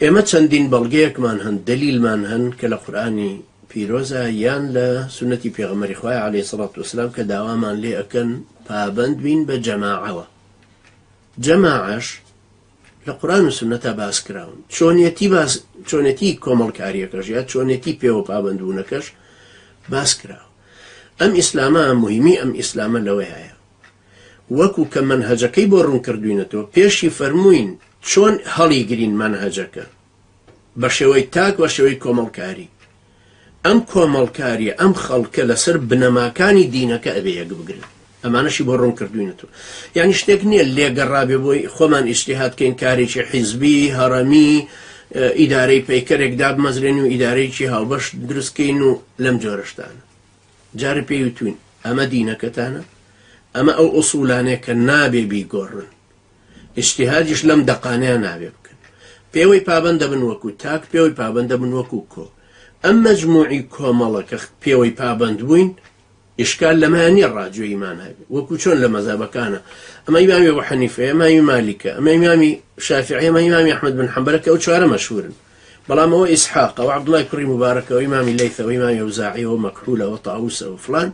ئێمە چەندین بەڵگەیەکمان هەن دەلیلمان هەن کە لە قورئانی پیرۆزە یان لە سونەتی پێغەمبەری خوا عەلەیهی سەڵات وسەلام کە داوامان لێ ئەکەن پابەند بین بە جەماعەوە. جەماعەش لە قورئان و سونەتە باس کراون، چۆنێتی کۆمەڵکاریەکەش یا چۆنێتی پێوە پابەندبوونەکەش باس کراوە. ئەم ئیسلامە مهمی ئەم ئیسلامە لەوەی هەیە وەکو کە منهەجەکەی بۆ ڕوون کردوینەتەوە پێشی فەرمووین چۆن هەڵی گرین منهەجەکە بە شێوەی تاک و شێوەی کۆمەڵکاری. ئەم کۆمەڵکاریە ئەم خەڵکە لەسەر بنەماکانی دینەکە ئەبێ یەک بگرن، ئەمانەشی بۆ ڕوون کردوینەتەوە. یعنی شتێک نییە لێگەڕابێ بۆی خۆمان ئیجتیهادکەین کارێکی حیزبی هەڕەمی ئیدارەی پەیکەرێک دابمەزرێن و ئیدارەیەکی هاوبەش دروستکەین و لەم جۆرەشتانە. جارە پێی وتوین ئەمە دینەکەتانە، ئەمە ئەو ئوسوولانەیە کە نابێ بیگۆڕن، ئیجتیهادیش لەم دەقانەیە نابێ بکەن. پێوەی پابەندە بن وەکو تاک، پێوەی پابەندە بن وەکو کۆ. ئەم مەجموعی کۆمەڵە کە پێوەی پابەند بووین ئیشکال لەمایە نییە ڕاجۆیمان هەبێ وەکو چۆن لە مەذهەبەکانە ئەمە ئیمامی ئەبوو حەنیفەیە، ئەمە ئیمامی مالیکە، ئەمە ئیمامی شافعیە، ئەمە ئیمامی ئەحمەد بن حەمبەلە کە ئەو چوارە مەشهورن. بەڵام ئەوە ئیسحاقە و عەبدوڵای کوڕی مبارەکە و ئیمامی لەیثە و ئیمامی ئەوزاعی و مەکحولە و تاووسە و فڵان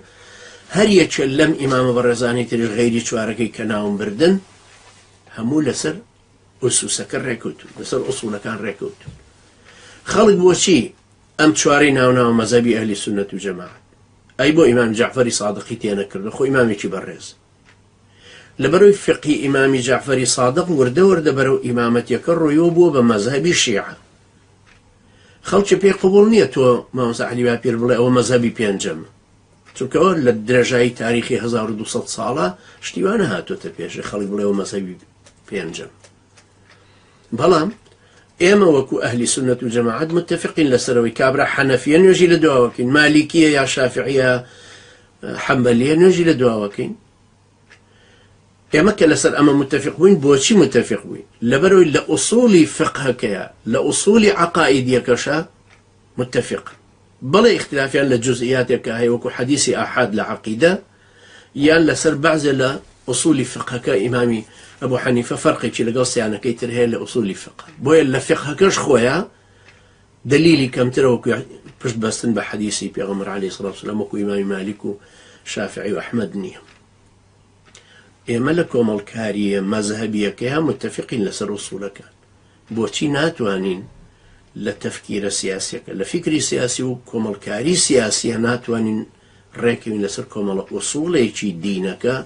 هەر یەکێ لەم ئیمامە بەڕێزانی تریش غەیری چوارەکەی کە ناوم بردن هەموو لەسەر ئوسوسەکە ڕێکەوتون، لەسەر ئوسوولەکان ڕێکەوتون. خەڵک بۆچی ئەم چوارەی ناوناوە مەذهەبی ئەهلی سونەت و جەماعەت ئەی بۆ ئیمام جەعفەری سادقی تێنەکردە، خۆ ئیمامێکی بەڕێز لەبەرەوەی فقی ئیمامی جەعفەری سادق وردە وردە بەرەو ئیمامەتیەکە ڕۆیەوە بووە بە مەذهەبی شیعە. خەڵکی پێی قبوڵ نییە تۆ مامۆستا عەلی باپیر بڵێ ئەوە مەذهەبی پێنجەمە، چونکەوە لە درێژایی تاریخی 1200 ساڵە شتیوانە هاتوۆتە پێشێ خەڵک بڵێ ئەوە مەذهەبی پێنجەم. بەڵام ئێمە وەکو ئەهلی سونەت و جەماعەت متفقین لەسەرەوەی کابرا حەنەفیە نوێژی لە دواوەکەین، مالیکیە یا شافعیە حەمبەلیە نوێژی لە دواوەکەین. ئێمە کە لەسەر ئەمە متفق بووین بۆچی متفق بووین؟ لەبەرەوەی لە ئوسوڵی فقهەکەیە لە ئوسوڵی عەقائیدیەکەشە متفق. بەڵێ اختلافیان لە جزئیاتێکە هەیە وەکو حەدیثی ئاحاد لە عەقیدە یان لەسەر بەعزێ لە ئوسوڵی فقهەکە ئیمامی ئەبوو حەنیفە فەرقێکی لەگەڵ سییانەکەی تر هەیە لە ئوسوڵی فقه. بۆیە لە فقهەکەش خۆیە دلیلی کەمترە وەکو پشت بەستن بە حەدیثی پێغەمبەر عەلەیهی سەڵات وسەلام وەکو ئیمامی مالیک و شافعی و ئەحمەد نییە. ئێمە لە کۆمەڵکاریە مەذهەبیەکەیە متفقین لەسەر ئوسوولەکان. بۆچی ناتوانین لە تەفکیرە سیاسیەکە لە فکری سیاسی و کۆمەڵکاری سیاسیە ناتوانین ڕێکەوین لەسەر کۆمەڵە ئوسوڵێکی دینەکە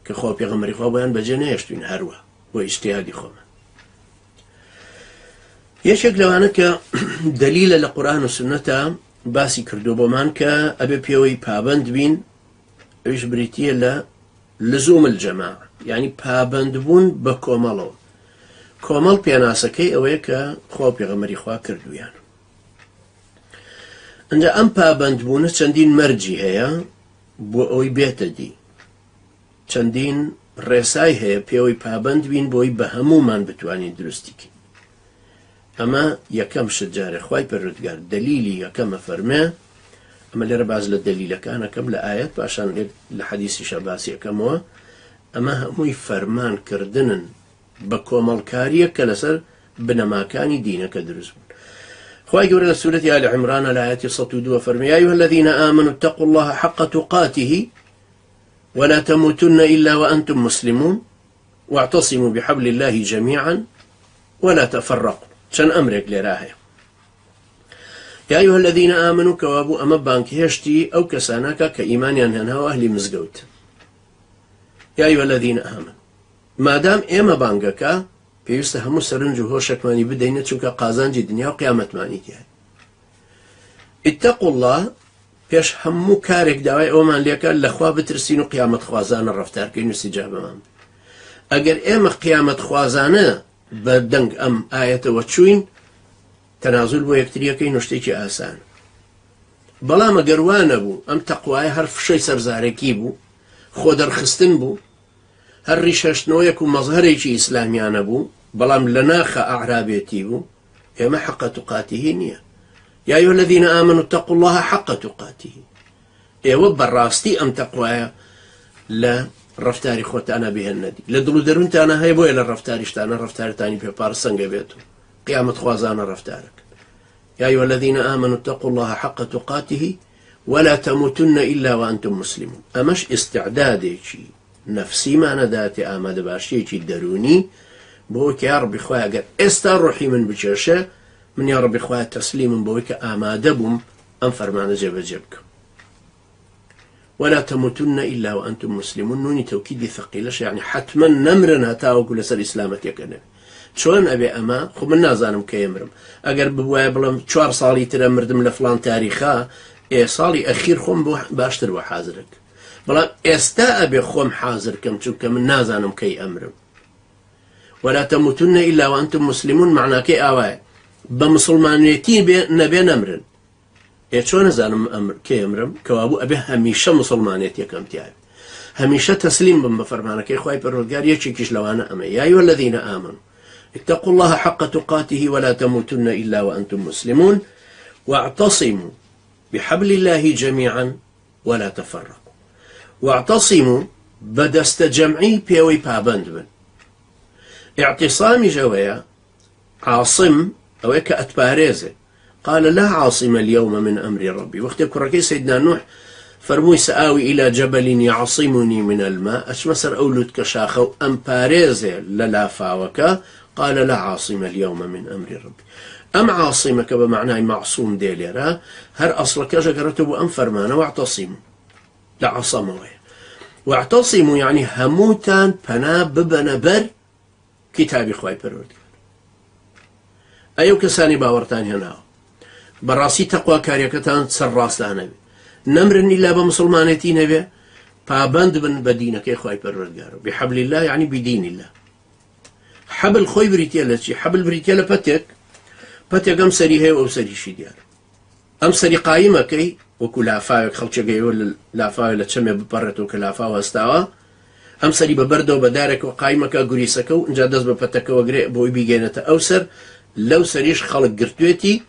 کە خۆ پێغەمبەری خوا بۆیان بەجێ نەهێشتوین هەروە بۆ ئیجتیهادی خۆمان. یەکێک لەوانە کە دەلیلە لە قورئان و سونەتە باسی کردو بۆمان کە ئەبێ پێوەی پابەند بین، ئەویش بریتیە لە لزوم الجەماعە، یعنی پابەندبوون بە کۆمەڵەوە. کۆمەڵ پێناسەکەی ئەوەیە کە خۆ پێغەمبەری خوا کردویان. ئەنجا ئەم پابەندبوونە چەندین مەرجی هەیە بۆ ئەوەی بێتە دی، چەندین ڕێسای هەیە پێوەی پابەند بین بۆی بە هەمومان بتوانین دروستیکەین. ئەمە یەکەم شت جارێ خوای پەروەردگار دلیلی یەکەمە فەرمێ، ئەمە لێرە باز لە دلیلەکانەکەم لە ئایەت پاشان لە حەدیثیشە باسی یەکەمەوە، ئەمە هەمووی فەرمانکردنن بە کۆمەڵکاریە کە لەسەر بنەماکانی دینەکە دروست بوون. خوای گەورە لە سورەتی ئالی عیمران لە ئایەتی 102 فەرمێ یا ئەیها الذین آمنوا اتقوا الله حق تقاته ولا تموتن إلا وأنتم مسلمون واعتصموا بحبل الله جميعا ولا تفرقوا. چەند ئەمرێک لێرە هەیە. یا ئەیها الذین آمنوا کەوابوو ئەمە بانکهێشتی ئەو کەسانەکە کە ئیمانیان هێناوە ئەهلی مزگەوت. یا ئەیها الذین آمنوا مادام ئێمە بانگەکە پێویستە هەموو سەرنج و هۆشێکمانی بدەینە چونکە قازانجی دنیا و قیامەتمانی تیایە. اتقوا الله پێش هەموو کارێک داوای ئەومان لێکە لەخوا بترسین و قیامەت خوازانە ڕەفتارکەین و سیجابەمان. ئەگەر ئێمە قیامەت خوازانە بەدەنگ ئەم ئایەتەوە چوین تەنازول بۆ یەکتریەکەی نوشتێکی ئاسان. بەڵام ئەگەر وانە بوو ئەم تەقوایە هەر فشەی سەرزارێکی بوو، خۆ دەرخستن بوو، هەر ڕیشەشتنەوەیەک و مەزهەرێکی ئیسلامیانە بوو، بەڵام لە ناخە ئەعرابێتی بوو، ئێمە حەقە توقاتیهی نییە. یا ئەیها الذین آمنوا اتقوا الله حق تقاته. ئێوە بەڕاستی ئەم تەقوایە لە ڕەفتاری خۆتانە بهێنەدی، لە دڵ و دەروونتانە هەیە بۆیە لە ڕەفتاریشتانە ڕەفتارتانی پێپارسەنگە بێت و قيامة خوازان رفتارك. يا أيها الذين آمنوا اتقوا الله حق تقاته ولا تموتن إلا وأنتم مسلمون. أمش استعدادي نفسي ما نداتي آمد باشي دروني بوك يا ربي خويا قال استا روحي من بجرشة من يا ربي خويا تسليم بوك آماد بم أنفر معنا جب جبك. ولا تموتن إلا وأنتم مسلمون. نوني توكيدي ثقيلش يعني حتما نمرنا تاوكو لسر إسلامتك أنا شلون أبي أما خب من نازانم كيمرم أجر بواي بلام 4 صالي ترى مردم لفلان تاريخا صالي أخير خم باشتر وحاضرك بلا استا أبي خم حاضر كم شو كم من نازانم كي أمرم. ولا تموتن إلا وأنتم مسلمون معناه كي أواي بمسلمانيتي نبي نمرن شلون نزانم أمر كي أمرم كوابو أبي هميشة مسلمانيتي كم تياب هميشة تسليم بمفرمانه كي خواي بالرجال يشكيش لو أنا أمي. يا أيها الذين آمنوا اتقوا الله حق تقاته ولا تموتن إلا وأنتم مسلمون واعتصموا بحبل الله جميعا ولا تفرقوا. واعتصموا بدست جمعي بيوي بابند بن اعتصامي جويا عاصم أو أتباريزه قال لا عاصم اليوم من أمر ربي. وقت كركي سيدنا نوح فرموي سآوي إلى جبل يعصمني من الماء أشمسر أولد كشاخو أم باريزه للا فاوكا قال لا عاصم اليوم من أمر ربي. أم عاصمك بمعنى معصوم ديليرا هر أصلك جرتب أم فرمانا واعتصموا لا عصموا. واعتصموا يعني هموتان بنا ببنبر كتابي خواي برودك. أيو كساني باورتان هنا براسي تقوى كاريكتان تسراس لها نمرن إلا بمسلمانتي نبي بابند بن بدينك خواي برودك بحبل الله يعني بدين الله. حبل خوي بريتيلا شي حبل بريتيلا باتك أم سري هي أو سري شي ديار أم سري قايمة كي وكل عفاوك خلش جايول العفاوي لتشمي ببرتو كل عفاوة استوا أم سري ببردو بدارك وقايمة كجوريسكو إنجادز ببتك وجري بوي بيجينة أوسر لو سريش خلق قرتوتي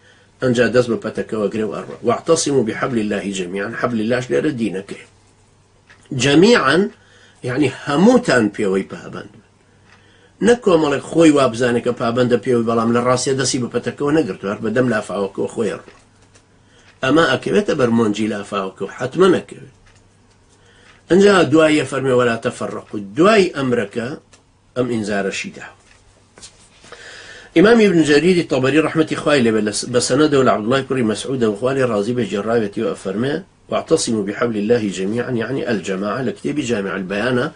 إنجادز ببتك وجري وأروى. واعتصموا بحبل الله جميعا. حبل الله شلير دينك جميعا يعني هموتان بيوي بابند نكو مالك خوي وابزانك بابند بيوي بلام للراسية دسي ببتكو نقرتو هر بدم لافاوكو خوير أما أكبت برمونجي لافاوكو حتما أكبت. انجا دواي فرمي ولا تفرقوا دواي أمرك أم إنزار الشيدة. إمام ابن جرير الطبري رحمة إخوائي بسنده لعبد الله كري مسعود وإخواني رازي بجراية وأفرمي واعتصموا بحبل الله جميعا يعني الجماعة لكتاب جامع البيانة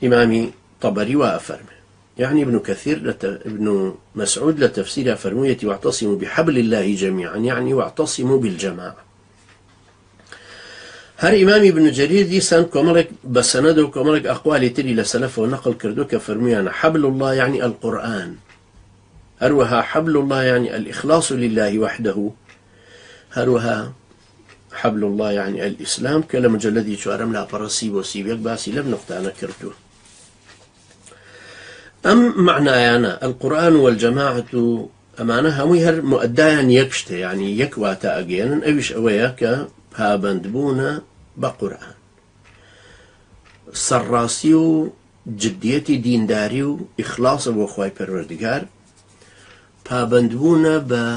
إمامي طبري وأفرمي يعني ابن كثير ابن مسعود لتفسير فرمية واعتصموا بحبل الله جميعا يعني واعتصموا بالجماعة. هر إمام ابن جرير دي سان كمالك بسنده وكمالك أقوال تري لسلف ونقل كردوك فرميانا حبل الله يعني القرآن هروها حبل الله يعني الإخلاص لله وحده هروها حبل الله يعني الإسلام كلام جلدي شوارم لا برسيب وسيبيك باسي لم نقطعنا كردوه. أم معنى أنا القرآن والجماعة أمانة هميهر مؤدايا يكشته يعني يكواتا أجينا أيش أوياك بابندبونا بقرآن سراسيو جديتي دينداريو إخلاص وخواي پروردگار بابندبونا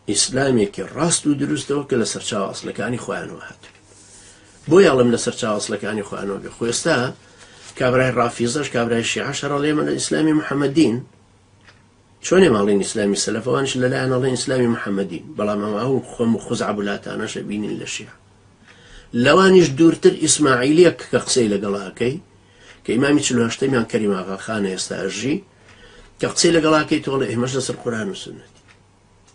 بإسلامي كراست ودرست وكلا سرچاو أصلكاني خوان واحد بو يعلم لسرچاو أصلكاني خوان واحد خويستا كابراي رافيزش كابراي الشيعة شرع لي من الإسلامي محمدين شوني مالين إسلامي السلف وانش لا أنا الله إسلامي محمدين بلا ما معه خزع بلات أنا شبين إلا الشيعة لوانيش دورتر إسماعيلية كقصيلة قلاكي كإمامي تشلو هشتمي عن كريمة خانة يستأجي كقصيلة قلاكي تقول إيه مجلس القرآن والسنة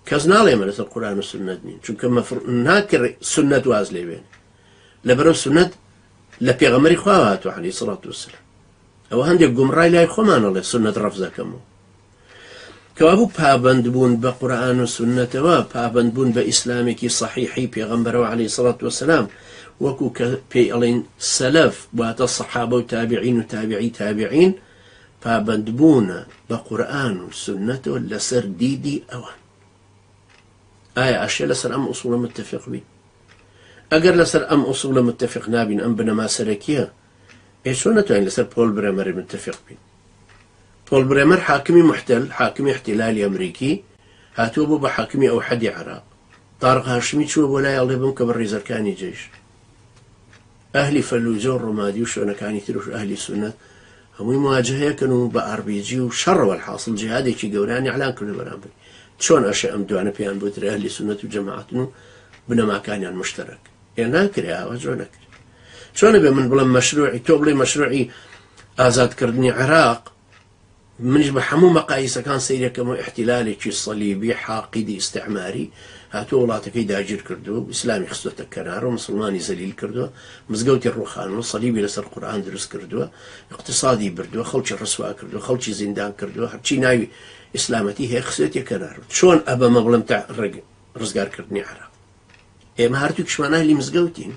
كزنالي مجلس القرآن والسنة شو كما ناكر سنة وازلي بين لبرو سنة لبيغمري خواتو عليه الصلاة والسلام أو هندي قمراي لا يخمان الله سنة رفزة كمو كوابو بابند بون بقرآن والسنة وبابند بون بإسلامك صحيحي بيغمبرو عليه الصلاة والسلام وكو بيالين سلف وات الصحابة وتابعين وتابعي تابعين بابند بون بقرآن والسنة لسر ديدي أوان آية أشياء لسر أم أصول متفق بي أجر لسر أم أصول متفق نابين أم بنا ما سركيها إيش شو نتوين لسر بول بريمر متفق بين بول بريمر حاكمي محتل، حاكمي احتلالي أمريكي، هاتوه بو بحاكمي أو حدي عراق. طارق هاشمي شو بولا يالله بمك بالريزر كاني جيش أهلي فلوجة والرمادي وشونا كاني تروش أهلي سنة همي مواجهة كانوا بأربيجي وشر والحاصل جهادي كي قولاني على كل برامبي شلون أشياء أمدوانا بيان بوتري أهلي سنة وجماعتنا بنا ما كان يعني مشترك يعني ناكر يا وجه ناكر شلون أبي من بلا مشروعي توبلي مشروعي آزاد كردني عراق منش بحمو مقاييس كان سيري كمو احتلالي كي صليبي حاقدي استعماري هاتو ولاتكي داجر كردو اسلامي خصوتك كنار ومسلماني زليل كردو مزقوتي الروخان وصليبي لسر القرآن درس كردو اقتصادي بردو خلشي الرسواء كردو خلشي زندان كردو هرشي ناوي اسلامتي هي خصوتي كنار شلون ابا مظلم تاع رزقار كردني عراق ما هردوك شمان اهلي مزقوتين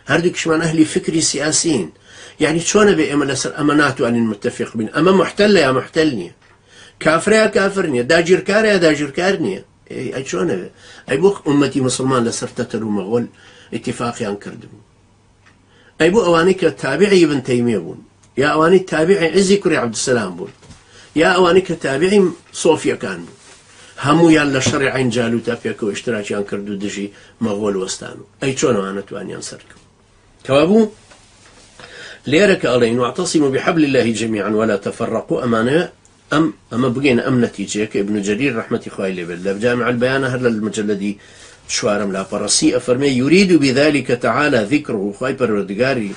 هردوك شمان اهلي فكري سياسيين يعني شلون ابي اما لسر اماناتو ان المتفق بين اما محتله يا محتلني كافر يا كافرني داجر كار يا داجر كارني اي شلون ابي اي بوخ امتي مسلمان لسر تتلو مغول اتفاقي ان كردو اي بو اوانيك تابعي ابن تيميه بون يا اواني تابعي عزي كري عبد السلام بون يا اوانيك تابعي صوفيا كان بون همو يالا شرعين جالوتا فيكو اشتراكي ان كردو دجي مغول وستانو اي شلون انا تواني انسركو كوابو ليرك ألين واعتصموا بحبل الله جميعا ولا تفرقوا أمانة أما بقينا نتيجة ابن جرير رحمة خوالي بالله بجامع البيان هذا المجلدي شوارم لا فرسي أفرمي يريد بذلك تعالى ذكره خواي بردقاري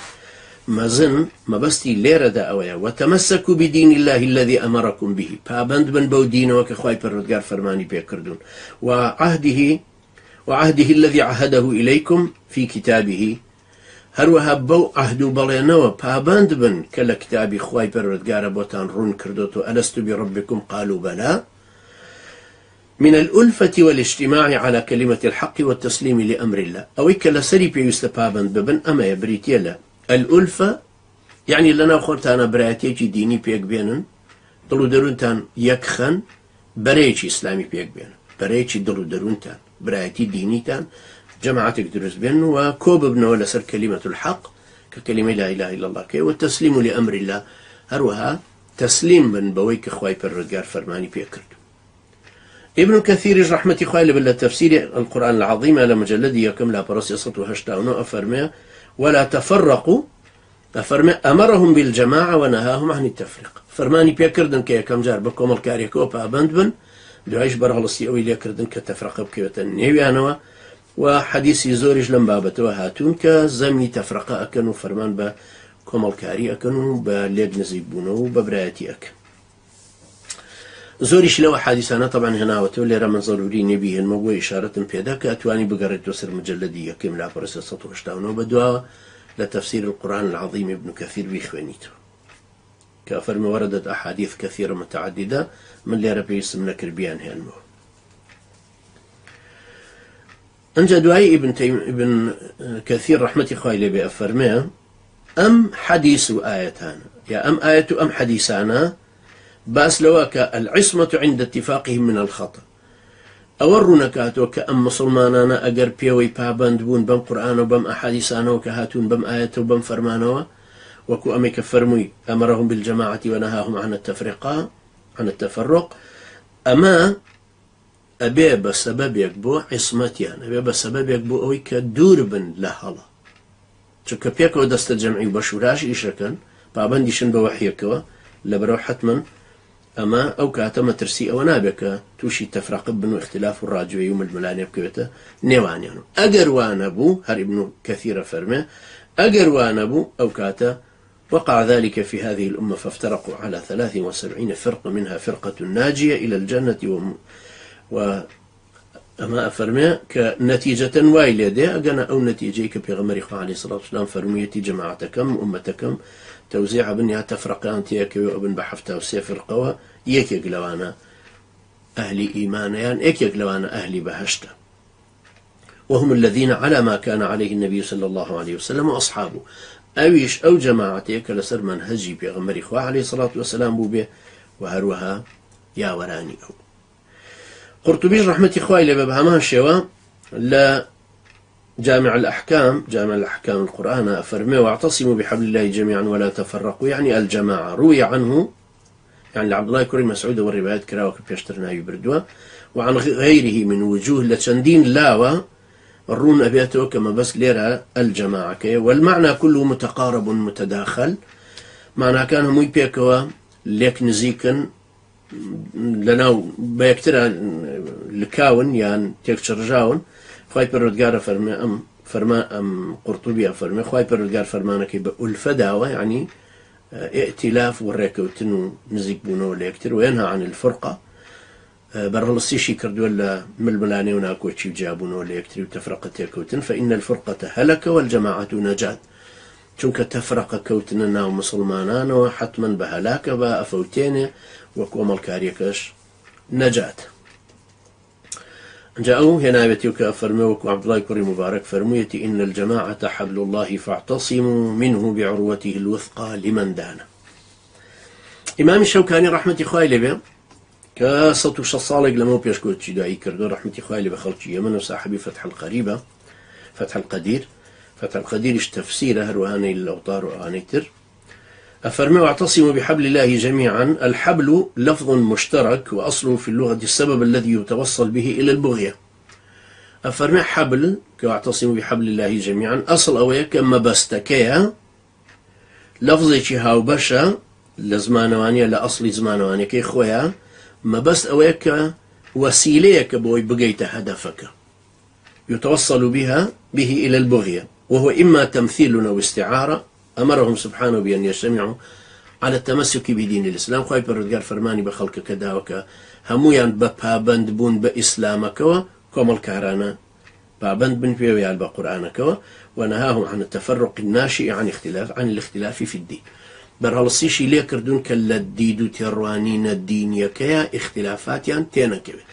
مازن ما بستي ليرة دا أويا وتمسكوا بدين الله الذي أمركم به بابند من بودين وكخواي بردقار فرماني بيكردون وعهده الذي عهده إليكم في كتابه هروها بو عهدو بلينوا بابند بن كلا كتابي خواي بردقار بوتان رون كردوتو ألست بربكم قالوا بلى من الألفة والاجتماع على كلمة الحق والتسليم لأمر الله أو كلا سري بيوست بابند ببن أما يبريتي لا الألفة يعني لنا خورتانا براتيجي ديني بيك بينن دلو درونتان يكخن بريتي إسلامي بيك بينن بريتي دلو درونتان براتي ديني تان جماعتك درس بين وكوب ابن ولا سر كلمة الحق ككلمة لا إله إلا الله كي والتسليم لأمر الله هروها تسليم من بويك خواي بالرجال فرماني بيكرد ابن كثير رحمة خوالي بالله تفسير القرآن العظيم على مجلدي يكم لا براسي صوت وهشتاونو أفرمي ولا تفرقوا أفرمي أمرهم بالجماعة ونهاهم عن التفريق فرماني بيكردن كي كم جار بكم الكاريكوبا بندبن دعيش برغلسي أوي ليكردن كتفرق بكيوتن نيويانوا وحديثي زورج لم بابته هاتون كزمني تفرقة أكنو فرمان با كومالكاري أكنو بليد نزيبونو ببرايتي أكن زورش لو حادثانا طبعا هنا وتولي رمن ضروري نبيه الموضوع إشارة بيدا كأتواني بقرد دوسر مجلدية كم لا برسة سطو اشتاونو بدوا لتفسير القرآن العظيم ابن كثير بيخوانيته كأفرم وردت أحاديث كثيرة متعددة من اللي ربي يسمنا كربيان هنمو أنجا دعاي ابن كثير رحمة خوالي بأفرميه أم حديث آيتان يا أم آية أم حديثانا باس لواك العصمة عند اتفاقهم من الخطأ أورنا كاتو كأم مسلمانانا أجر بيوي بابند بون بم قرآن وبم أحاديثانا وكهاتون بم آية وبم فرمانوا وكو أمي كفرمي أمرهم بالجماعة ونهاهم عن التفرق أما أبي بسبب يكبو عصمتي أنا أبي بسبب يكبو أوي كدور بن لهلا شو كبيكو دست الجمعي بشوراش إيشكن بابنديشن بوحيكوا لبرو حتما أما أو كاتما ترسي أو نابك توشي تفرق بنو اختلاف الراجوي يوم الملاني بكويته نيوان يعني أجر وانبو هر ابن كثير فرمه أجر وانبو أو كاتا وقع ذلك في هذه الأمة فافترقوا على 73 فرقة منها فرقة ناجية إلى الجنة أما أفرمي كنتيجة وايلة دي أجنا أو نتيجة كبيغمري عليه الصلاة والسلام فرميتي جماعتكم أمتكم توزيع بنيها تفرقان تيكي وابن بحفتا وسيفر قوى يكيق لوانا أهلي إيمانيان يكيق لوانا أهلي بهشتا وهم الذين على ما كان عليه النبي صلى الله عليه وسلم وأصحابه أويش أو جماعتك لسر منهجي بيغمري عليه الصلاة والسلام بوبه وهروها يا وراني أو قرطبي رحمة إخوائي لبابهما شوا لا جامع الأحكام القرآن أفرمي واعتصموا بحبل الله جميعا ولا تفرقوا يعني الجماعة روي عنه يعني لعبد الله كوري مسعود والروايات كراوة بيشترنا يبردوا وعن غيره من وجوه لتشندين لاوة الرون أبياته كما بس ليرى الجماعة والمعنى كله متقارب متداخل معنى كان هم يبيكوا ليك نزيكا لنا بيكترى لكاون يعني تيكتشرجاون خواهي بردقار فرما أم قرطبية فرما خواهي بردقار فرمانك بالفداوة يعني ائتلاف والريكوتن نزيك بونو ليكتر وينهى عن الفرقة برلسيشي كردو ولا ململاني وناكو تشي جابونو ليكتر وتفرقة يكوتن فإن الفرقة هلك والجماعة نجاة چونك تفرق كوتننا ومسلمانان وحتما بهلاك بأفوتين وكوم الكاريكش نجاة جاءوا هنا بتيوك فرموك عبد الله كوري مبارك فرميتي إن الجماعة حبل الله فاعتصموا منه بعروته الوثقى لمن دان إمام الشوكاني رحمة خوالي به كسطو شصالك لما بيشكوت شدائي كردو رحمة خوالي بخلق يمن وصاحبي فتح القريبة فتح القدير فتح القدير إيش تفسيره هرواني الأوطار وآنيتر أفرموا واعتصموا بحبل الله جميعا الحبل لفظ مشترك وأصله في اللغة السبب الذي يتوصل به إلى البغية أفرموا حبل واعتصموا بحبل الله جميعا أصل أويك أما بستكيا لفظي هاو بشا لزمانوانيا لأصل زمانوانيا كي خويا ما بس أويك وسيليك بوي بقيت هدفك يتوصل به إلى البغية وهو إما تمثيل أو استعارة أمرهم سبحانه بأن يجتمعوا على التمسك بدين الإسلام خواهي بردقار فرماني بخلق كداوك همويان بابند بون بإسلامك وكم الكهرانا بابند بن بيويال بقرآنك ونهاهم عن التفرق الناشئ عن الاختلاف في الدين برهالصيشي ليه كردون كالديدو تيروانين الدين يكيا اختلافات يعني تينكبه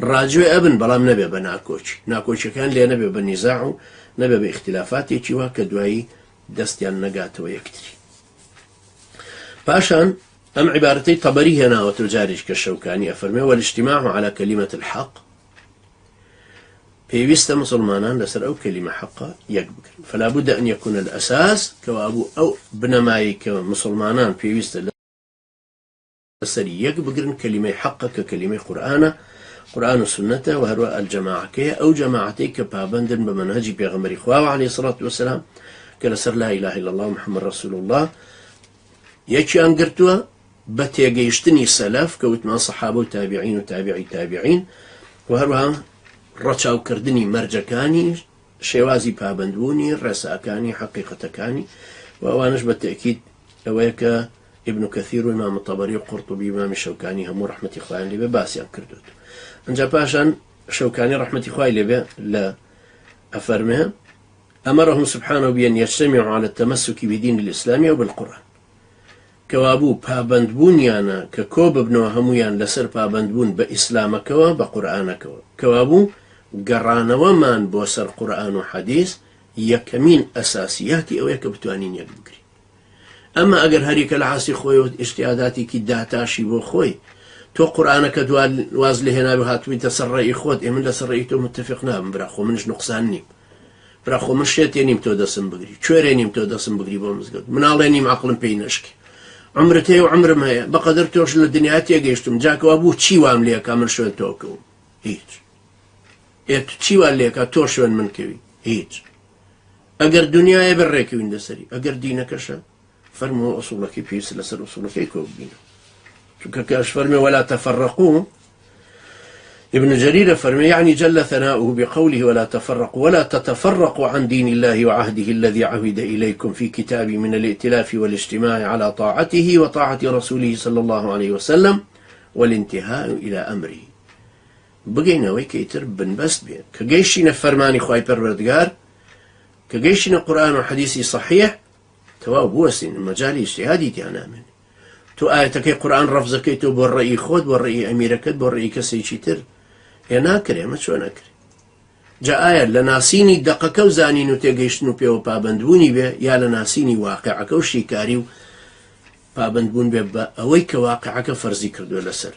راجوي أبن بلام نبي بناكوشي كان ليه نبي بنزاعه نبي باختلافاتي چوا كدوائي دستيان نقات ويكتري باشان أم عبارتي طبري هنا وتجارج كالشوكاني أفرمي والاجتماع على كلمة الحق بيويست مسلمانان لسر أو كلمة حقة يقبك فلا بد أن يكون الأساس كوابو أو بنماي كمسلمانان بيويست لسر يقبك كلمة حقة ككلمة قرآن السنة وهرواء الجماعة كي أو جماعتي كبابندن بمنهج بيغمري خواه عليه الصلاة والسلام كلسر لا إله إلا الله محمد رسول الله يكي أنقرتوا بتيجيشتني سلف كوتما صحابه وتابعين وتابعي تابعين وهروها رچاو كردني مرجكاني شوازي بابندوني رساكاني حقيقتكاني وأوانش بالتأكيد أويك ابن كثير وإمام الطبري وقرطبي وإمام الشوكاني هم رحمة إخوان لي بباسي أنكردوت أنجا باشان شوكاني رحمة إخوان لي لا أفرمها أمرهم سبحانه بأن يجتمعوا على التمسك بدين الإسلام وبالقرآن كوابو بابندبون يانا ككوب ابنو همويان لسر بابندبون بإسلامك وبقرآنك كوابو قرانا ومان بوسر قرآن وحديث يكمين أساسياتي أو يكبتوانين يقبقري أما أجر هريك العاصي خوي اجتهاداتي كداتاشي بو خوي تو قرآنك دوال واز لهنا بهاتوي تسرعي خوت من لسرعيتو متفقنا براخو منش نقصاني براخو من شيتينيم تو دسم بقري شويرينيم تو دسم بقري بومزقد منالينيم عقل بينشكي عمرتي وعمر ما بقدر توش للدنيا تيجيشتم جاك وابو تشي وام ليك من شو توكو هيج ات تشي وام ليك توش من كوي هيج اگر دنيا يبرك وين دسري اگر دينك شا فرموا اصولك في سلسل اصولك يكو بينا شو كاش فرمي ولا تفرقوا ابن جرير فرمي يعني جل ثناؤه بقوله ولا تفرقوا ولا تتفرقوا عن دين الله وعهده الذي عهد إليكم في كتابه من الائتلاف والاجتماع على طاعته وطاعة رسوله صلى الله عليه وسلم والانتهاء إلى أمره بقينا ويكيتر بن بس بين كجيشنا فرماني خواي پروردگار كجيشنا قرآن وحديثي صحيح تواب بوسين مجالي اجتهادي تيانا من تو آيتك قرآن رفضك تو بالرأي خود بالرأي أميرك بالرأي كسيشتر يا ناكري ما شو ناكري جاء آية لناسيني دقك وزانين وتيجيشنو بيو بابندبوني بي يا لناسيني واقعك وشيكاري بابندبون بي أويك واقعك فرزي كردو لسرد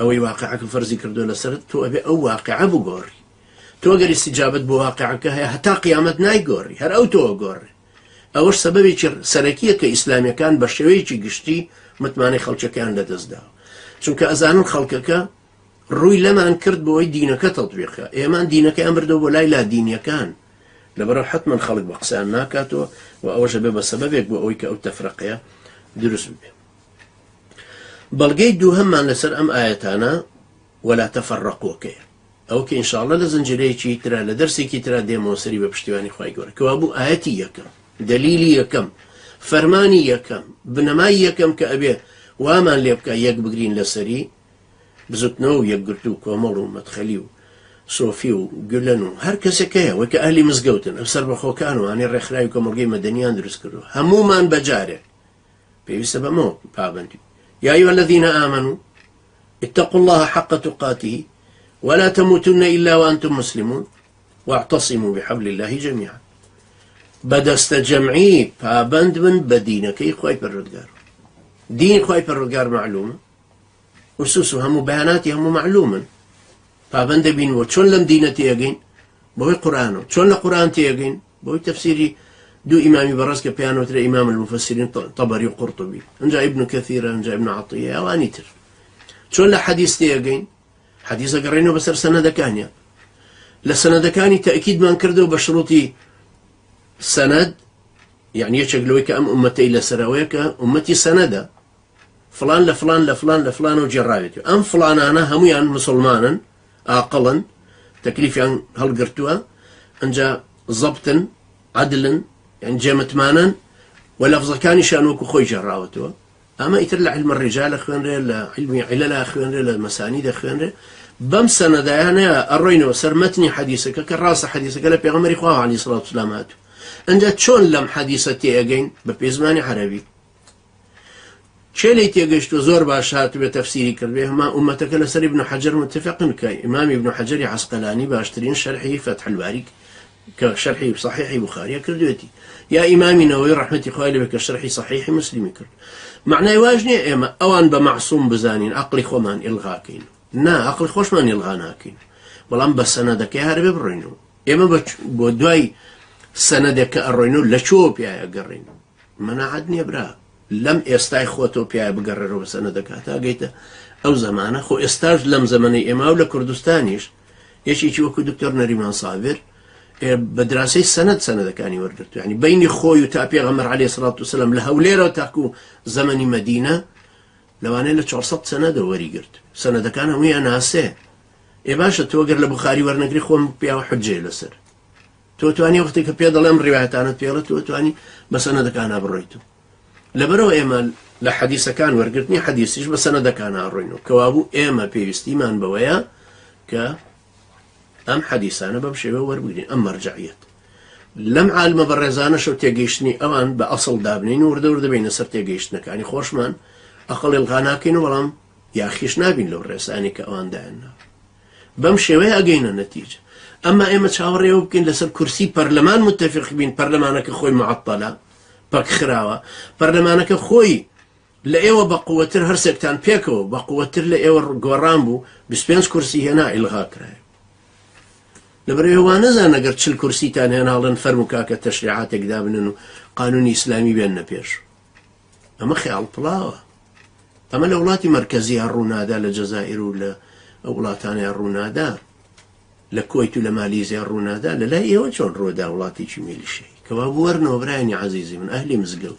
أوي واقعك فرزي كردو لسرد تو أبي أو واقع بقوري تو أقر استجابة بواقعك هي حتى قيامتنا يقوري هر أو تو أقوري أوش سببي سركية كإسلامي كان بشوية قشتي متمانەی خەڵکیەکان لەدەستداوە، چونکە ئەزانن خەڵکەکە ڕووی لەمان کرد بۆی دینەکە تەطبیقە، ئێمان دینەکەیان بردەوە بۆ لای لادینیەکان، لەبەرەوە حتمما خەڵک بە قسەیان ناکاتەوە و ئەوەشە بێ بە سەبەبێک بۆ ئەوەی کە ئەو تەفرەقەیە دروست ببێ. بەڵگەی دووهەممان لەسەر ئەم ئاەتانە وەلا تەفەڕەقوکەیە، ئەو کە ئینشاءڵڵا لە زنجیرەیەکی ترا لە دەرسێکی ترا دێمەوە سەری بە پشتیوانی خوای گەورە، کەوا بوو ئاەتی یەکەم، دەلیلی یەکەم، فەرمانی یەکەم، بنەمای یەکەم کە ئەبێ وامان لێ بکە یەک بگرین لەسەری بزوتنەوە و یەکگرتو و کۆمەڵ و مەدخەلی و سۆفی و گولەن و هەر کەسێکەیە وەی کە ئەهلی مزگەوتن ئەو سەربەخۆکان و ئەنێ ڕێکخراوی کۆمەڵگەی مەدەنیان دروست کردووە، هەموومان بەجارێک پێویستە بەمەوە پابەندی. يا أيها الذين آمنوا اتقوا الله حق تقاته ولا تموتن إلا وأنتم مسلمون واعتصموا بحبل الله جميعا. بدست جمعي پابند من بدينكي خواهي پروردگار، دين خواهي پروردگار معلومة، وسوسو همو بياناتي همو معلومة، پابند بين وچون لم دينتي يقين بوي قرآنو، چون لقرآن تيقين بوي تفسيري دو إمامي برزك بيانو ترى إمام المفسرين طبري وقرطبي، انجا ابن كثير انجا ابن عطية أواني تر. شون لحديث تيقين حديث قرينو بسر سند كانيا لسند كاني تأكيد ما انكردو بشروطي سند، يعني يشغلوك أم أمتي لسراويك أمتي سندة فلان لفلان لفلان لفلان وجراويتو أم فلان أنا هميان مسلمانا عاقلا تكليف عن هالقرتوها انجا ضبطا عدلا يعني جامتمانا ولفظ كان شانوك خوي جراوتو، اما يترلع علم الرجال اخوان ريلا علم علل اخوان ريلا مسانيد اخوان ريلا بم سند انا الرينو سرمتني حديثك كراس حديثك لا بيغمر اخوه عليه الصلاه والسلام انت شلون لم حديثتي اجين ببيزماني عربي شيلي تيجشتو زور باشات بتفسيري كربيه ما امتك لسر ابن حجر متفقن كاي امام ابن حجر عسقلاني باشترين شرحي فتح الباري كشرحي صحيح بخاري كردوتي، يا إمامي نووي رحمة خوالي بك شرحي صحيح مسلمي كرد، معنى واجني إما أوان بمعصوم بزانين عقلي خومان إلغاكين، نا عقلي خوش من إلغاناكين، بلان بس سندك يا هرب برينو، إما بدواي سندك الرينو لشوب يا قرينو، منا عدني برا، لم يستعي خوتو بيا بقرروا بسندك هتا قيتا أو زمانه خو استاج لم زماني إما ولا كردستانيش، يشي وكو دكتور نريمان صابر بدراسي سند كاني ورقته، يعني بيني خوي وتابي غمر عليه الصلاة والسلام لهوليرة تاكو زمني مدينة لو أنا لشعصت سند وريقرت سند كان ويا ناسه إيه باشا توقر لبخاري ورنقري خوم بيا وحجي لسر تواني وقتك بيا ظلام روايات أنا بيا تواني بس سند كان أبريته لبرو إيما لحديث كان ورقتني حديثيش بس سند كان أروينه كوابو إيما بيستيمان بويا ك أم حديثانا بمشي وربقين أم مرجعيات لم عالم برزانا شو تيجيشني أوان بأصل دابنين ورد بين سر تيجيشنك يعني خوشمان أقل الغاناكين ولم يا أخيش نابين لو الرساني كأوان دعنا بمشي ويا أجينا النتيجة. أما إما تشاور يمكن لسر كرسي برلمان متفق بين برلمانك خوي معطلة باك خراوة برلمانك خوي لأيوة بقوتر هرسكتان بيكو بقوتر لأيوة قرامبو بسبينس كرسي هنا إلغاك راي لبري هو نزان قرت شل كرسي تاني أنا هلن فرمكاك التشريعات قدامنا إنه قانون إسلامي بيننا بيش أما خيال بلاوة أما الأولاد مركزية الرونادا للجزائر ولا أولاداني الرونادا لكويت ولا ماليزيا الرونادا لا إيه شون رودا أولادي جميل الشيء كباب ورنا وبرايني عزيزي من أهلي مزقل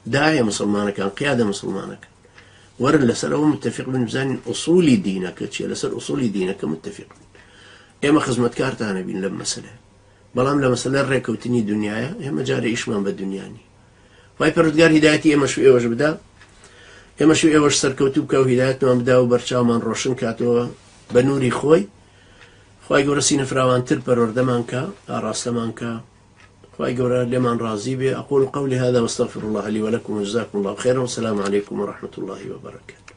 داعية مسلمانة كان قيادة مسلمانة كان ورن لسر متفق بن أصولي دينك تشي لسر أصولي دينك متفق إما خزمت كارتانا بين لما مسألة بلام لما مسألة ريكوتني دنيايا إما جاري إشمان بالدنياني واي پروردگار هدايتي إما شو إيوش بدا إما شو إيوش سركوتوب كو هدايتنا بدا وبرشاو من روشن كاتو بنوري خوي گەورە سینەفراوانتر پەروەردەمانکە ئاراستەمانکە خوای گەورە لێمان ڕازی بێ. أقول قولي هذا واستغفر الله لي ولكم وجزاكم الله خيرا والسلام عليكم ورحمة الله وبركاته.